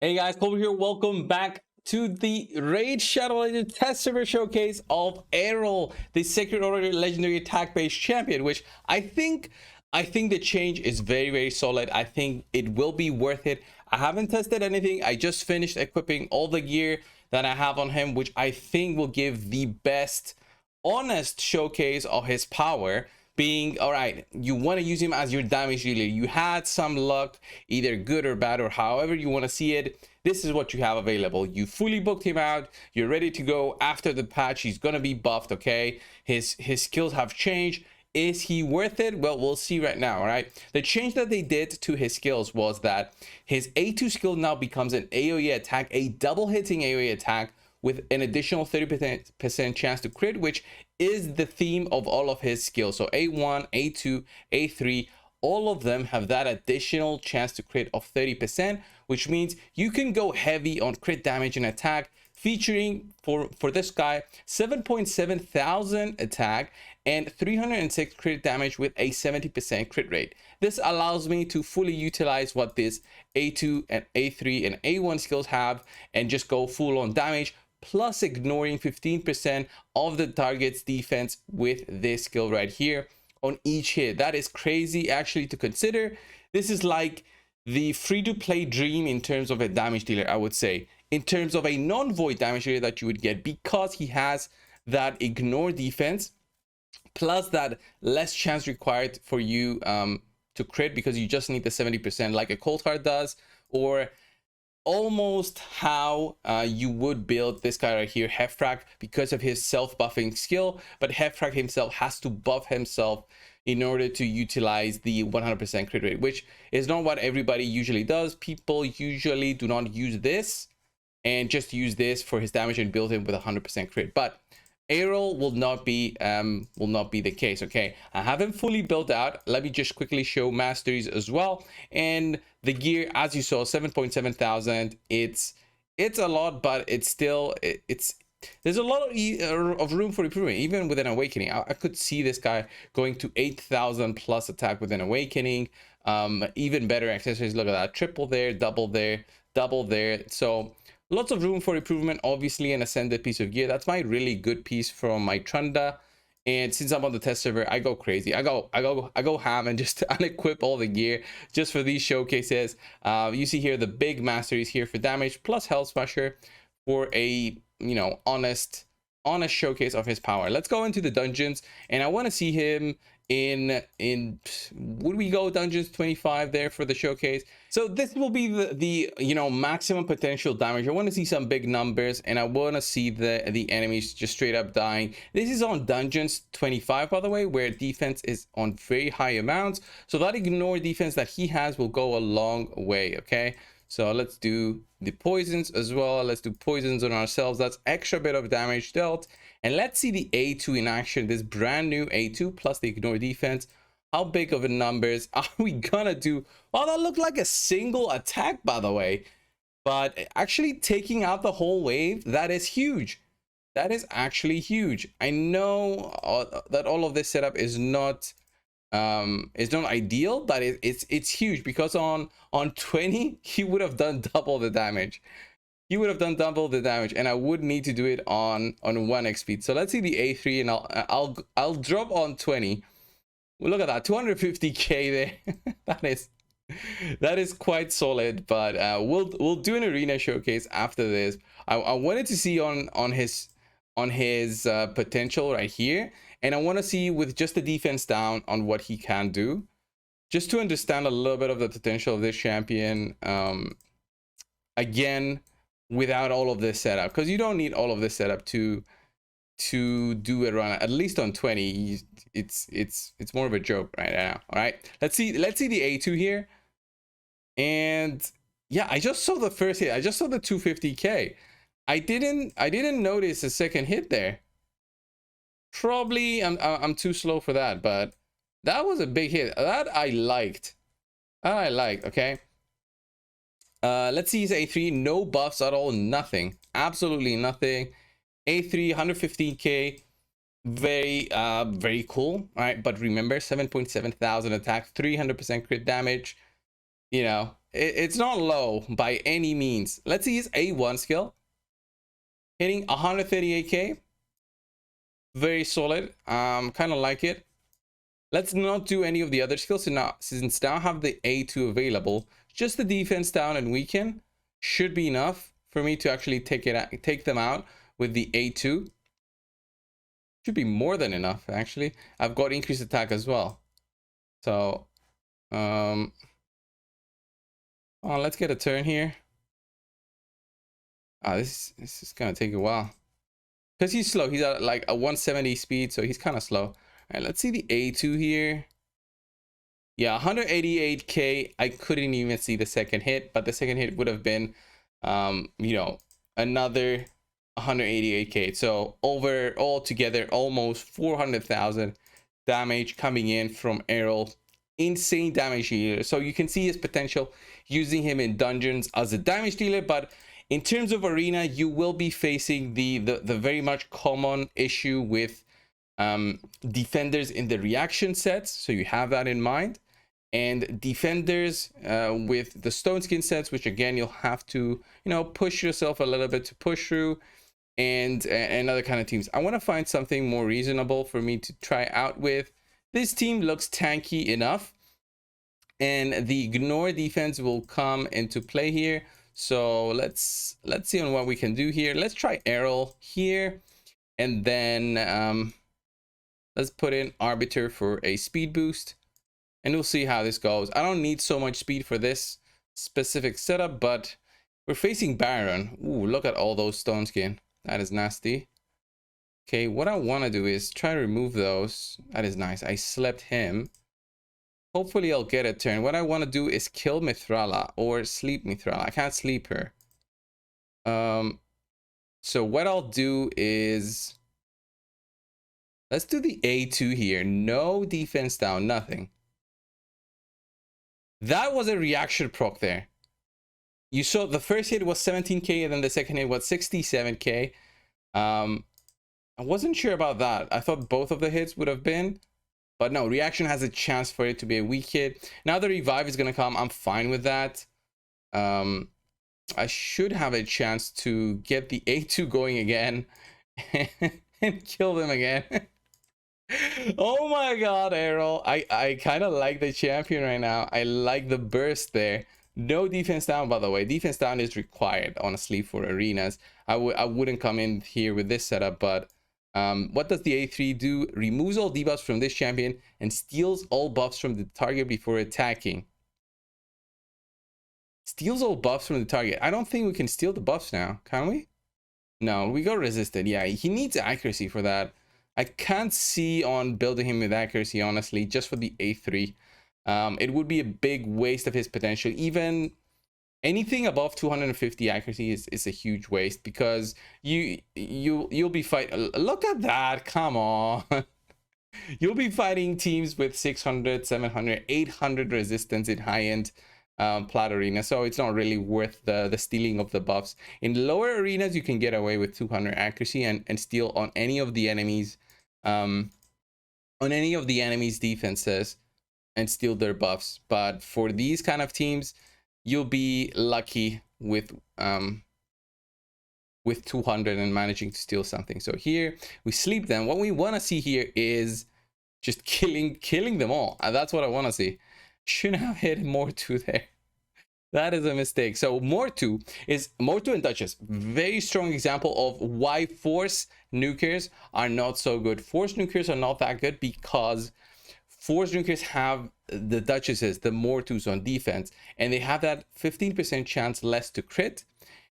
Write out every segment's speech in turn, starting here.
Hey guys, Colby here. Welcome back to the Raid Shadow Legends Test Server Showcase of Errol, the Sacred Order Legendary Attack-based champion, which I think the change is very solid. I think it will be worth it. I haven't tested anything. I just finished equipping all the gear that I have on him, which I think will give the best honest showcase of his power. Being all right, you want to use him as your damage dealer. You had some luck, either good or bad, or however you want to see it. This is what you have available. You fully booked him out. You're ready to go after the patch. He's gonna be buffed. Okay, his skills have changed. Is he worth it? Well, we'll see right now. All right, the change that they did to his skills was that his A2 skill now becomes an AoE attack, a double hitting AoE attack with an additional 30% chance to crit, which is the theme of all of his skills. So A1, A2, A3, all of them have that additional chance to crit of 30%, which means you can go heavy on crit damage and attack, featuring for this guy 7.7 thousand attack and 306 crit damage with a 70% crit rate. This allows me to fully utilize what this A2 and A3 and A1 skills have and just go full on damage, plus ignoring 15% of the target's defense with this skill right here on each hit. That is crazy actually to consider. This is like the free-to-play dream in terms of a damage dealer, I would say, in terms of a non-void damage dealer that you would get, because he has that ignore defense plus that less chance required for you to crit, because you just need the 70% like a cold heart does, or almost how you would build this guy right here, Hefrak, because of his self-buffing skill. But Hefrak himself has to buff himself in order to utilize the 100% crit rate, which is not what everybody usually does. People usually do not use this and just use this for his damage and build him with 100% crit. But Errol will not be the case. Okay, I haven't fully built out. Let me just quickly show masteries as well. And the gear, as you saw, 7.7 thousand. It's a lot, but it's still there's a lot of room for improvement. Even with an awakening, I could see this guy going to 8,000 plus attack with an awakening. Even better accessories. Look at that, triple there, double there, double there. So lots of room for improvement. Obviously an ascended piece of gear. That's my really good piece from my Trunda. And since I'm on the test server, I go crazy. I go ham and just unequip all the gear just for these showcases. You see here the big masteries here for damage, plus health smasher for a honest showcase of his power. Let's go into the dungeons, and I want to see him in would we go dungeons 25 there for the showcase. So this will be the maximum potential damage. I want to see some big numbers, and I want to see the enemies just straight up dying. This is on dungeons 25, by the way, where defense is on very high amounts, so that ignore defense that he has will go a long way. Okay, so let's do the poisons as well. Let's do poisons on ourselves. That's extra bit of damage dealt. And let's see the A2 in action, this brand new A2 plus the ignore defense. How big of a numbers are we gonna do? Well, that looked like a single attack, by the way, but actually taking out the whole wave, that is huge. That is actually huge. I know that all of this setup is not ideal, but it's huge, because on 20 he would have done double the damage. He would have done double the damage, and I would need to do it on 1x speed. So let's see the A3, and I'll drop on 20. Well, look at that, 250k there. that is quite solid. But we'll do an arena showcase after this. I wanted to see on his potential right here, and I want to see with just the defense down on what he can do, just to understand a little bit of the potential of this champion. Again, without all of this setup, because you don't need all of this setup to do a run, at least on 20. It's more of a joke right now. All right, let's see the A2 here. And yeah, I just saw the first hit. I just saw the 250k. I didn't notice a second hit there. Probably I'm too slow for that, but that was a big hit. That I liked. Okay, let's see his A3. No buffs at all, nothing, absolutely nothing. A3, 115k, very cool. All right, but remember, 7.7 thousand attack, 300% crit damage. You know, it's not low by any means. Let's see his A1 skill. Hitting 138k. Very solid. Kind of like it. Let's not do any of the other skills. So now, since now I have the A2 available, just the defense down and weaken should be enough for me to actually take them out with the A2. Should be more than enough, actually. I've got increased attack as well. So, let's get a turn here. This is gonna take a while. Because he's slow. He's at like a 170 speed, so he's kind of slow. All right, let's see the A2 here. Yeah, 188k. I couldn't even see the second hit, but the second hit would have been, you know, another 188k. So all together, almost 400,000 damage coming in from Errol. Insane damage dealer. So you can see his potential using him in dungeons as a damage dealer, but in terms of arena, you will be facing the very much common issue with defenders in the reaction sets. So you have that in mind. And defenders with the stone skin sets, which again you'll have to, you know, push yourself a little bit to push through, and other kind of teams. I want to find something more reasonable for me to try out with. This team looks tanky enough, and the ignore defense will come into play here. So let's see on what we can do here. Let's try Errol here, and then let's put in arbiter for a speed boost. And we'll see how this goes. I don't need so much speed for this specific setup, but we're facing Baron. Ooh, look at all those stone skin. That is nasty. Okay, what I want to do is try to remove those. That is nice. I slept him. Hopefully I'll get a turn. What I want to do is kill Mithrala or sleep Mithrala. I can't sleep her. So what I'll do is, let's do the A2 here. No defense down, nothing. That was a reaction proc there. You saw the first hit was 17k, and then the second hit was 67k. I wasn't sure about that. I thought both of the hits would have been, but no, reaction has a chance for it to be a weak hit. Now the revive is gonna come. I'm fine with that. I should have a chance to get the A2 going again and kill them again. Oh my god, Errol. I kind of like the champion right now. I like the burst there. No defense down, by the way. Defense down is required, honestly, for arenas. I wouldn't come in here with this setup, but what does the A3 do? Removes all debuffs from this champion and steals all buffs from the target before attacking. Steals all buffs from the target. I don't think we can steal the buffs now, can we? No, we got resisted. Yeah, he needs accuracy for that. I can't see on building him with accuracy, honestly, just for the A3. It would be a big waste of his potential. Even anything above 250 accuracy is a huge waste, because you'll be fighting. Look at that, come on. You'll be fighting teams with 600, 700, 800 resistance in high-end plat arena, so it's not really worth the stealing of the buffs. In lower arenas, you can get away with 200 accuracy and steal on any of the enemies, defenses, and steal their buffs. But for these kind of teams, you'll be lucky with 200 and managing to steal something. So here we sleep them. What we want to see here is just killing them all. That's what I want to see. Shouldn't have hit Mortu there. That is a mistake. So Mortu and Duchess. Very strong example of why Force nukers are not so good. Force nukers are not that good because Force nukers have the Duchesses, the Mortus on defense, and they have that 15% chance less to crit,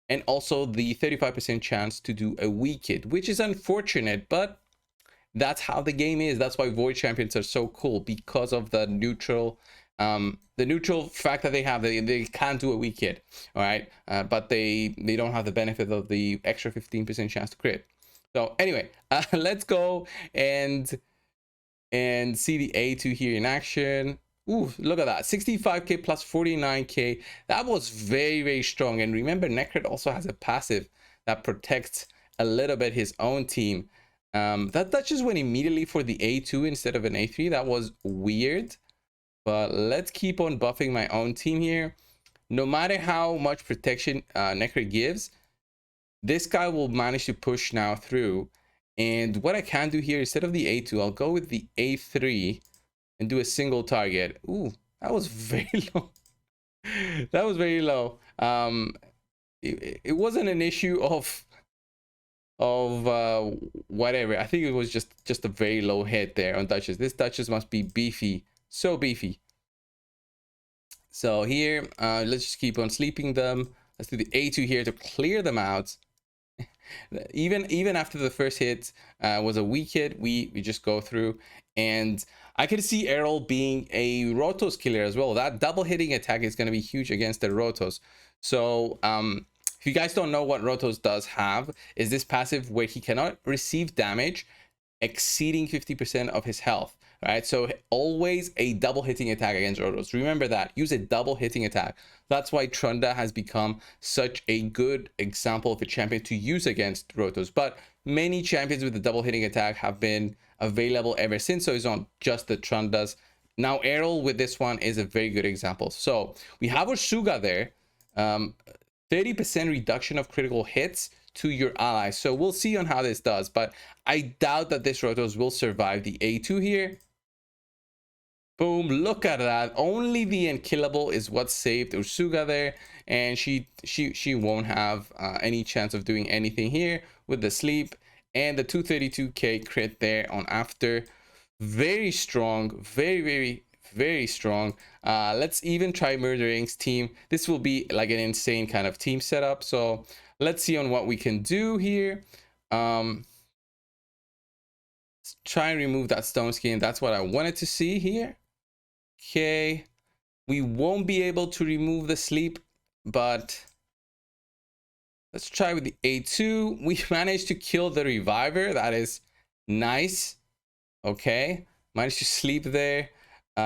and also the 35% chance to do a weak hit, which is unfortunate, but that's how the game is. That's why Void champions are so cool, because of the neutral fact that they have. They can't do a weak hit, all right, but they don't have the benefit of the extra 15% chance to crit. So anyway, let's go and see the A2 here in action. Ooh, look at that, 65k plus 49k. That was very strong. And remember, Necrit also has a passive that protects a little bit his own team. That just went immediately for the A2 instead of an A3. That was weird. But let's keep on buffing my own team here. No matter how much protection Necro gives, this guy will manage to push now through. And what I can do here, instead of the A2, I'll go with the A3 and do a single target. Ooh, that was very low. That was very low. It wasn't an issue of whatever. I think it was just a very low hit there on Duchess. This Duchess must be beefy, so beefy. So here, let's just keep on sleeping them. Let's do the A2 here to clear them out. Even after the first hit was a weak hit, we just go through. And I can see Errol being a Rotos killer as well. That double hitting attack is going to be huge against the Rotos. So if you guys don't know what Rotos does have, is this passive where he cannot receive damage exceeding 50% of his health. Right, so always a double hitting attack against Rotos. Remember that. Use a double hitting attack. That's why Trunda has become such a good example of a champion to use against Rotos. But many champions with the double hitting attack have been available ever since, so it's not just the Trundas. Now Errol with this one is a very good example. So we have our Suga there. 30% reduction of critical hits to your allies. So we'll see on how this does, but I doubt that this Rotos will survive the A2 here. Boom, look at that. Only the unkillable is what saved Ursuga there, and she won't have any chance of doing anything here with the sleep. And the 232k crit there on after. Very strong, very strong. Let's even try Murdering's team. This will be like an insane kind of team setup. So let's see on what we can do here. Let's try and remove that stone skin. That's what I wanted to see here. Okay, we won't be able to remove the sleep, but let's try with the A2. We managed to kill the reviver. That is nice. Okay, managed to sleep there. You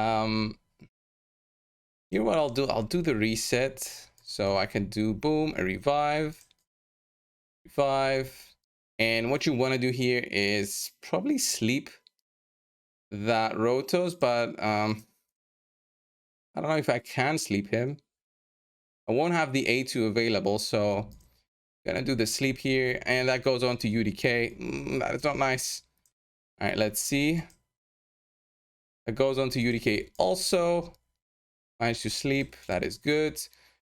know what I'll do? I'll do the reset, so I can do boom, a revive. And what you want to do here is probably sleep that Rotos, but I don't know if I can sleep him. I won't have the A2 available, so I'm gonna do the sleep here, and that goes on to UDK. That is not nice. All right, let's see. It goes on to UDK also. Managed to sleep. That is good.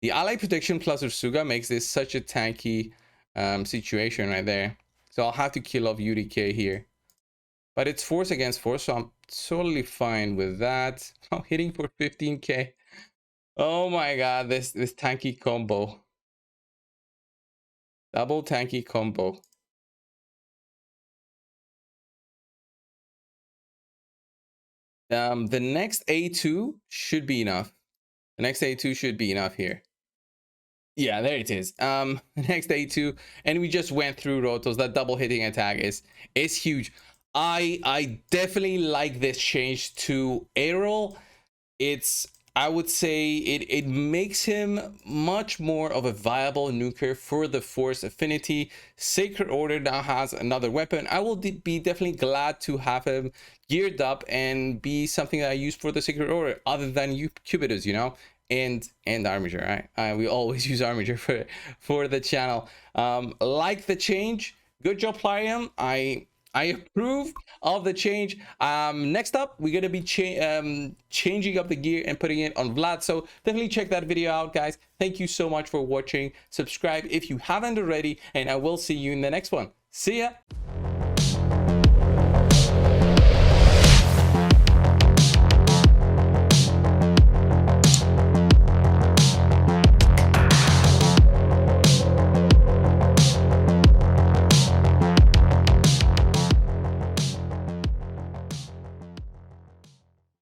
The ally protection plus Ursuga makes this such a tanky situation right there. So I'll have to kill off UDK here. But it's force against force, so I'm totally fine with that. I'm hitting for 15k. Oh my god, this tanky combo. Double tanky combo. The next A2 should be enough. The next A2 should be enough here. Yeah, there it is. The next A2, and we just went through Rotos. That double hitting attack is huge. I definitely like this change to Errol. I would say it makes him much more of a viable nuker for the Force Affinity. Sacred Order now has another weapon. I will be definitely glad to have him geared up and be something that I use for the Sacred Order, other than you Cubitus, you know, and Armiger. Right? We always use Armiger for the channel. Like the change. Good job, Plarium. I approve of the change. Next up, we're gonna be changing up the gear and putting it on Vlad. So definitely check that video out, guys. Thank you so much for watching. Subscribe if you haven't already, and I will see you in the next one. See ya.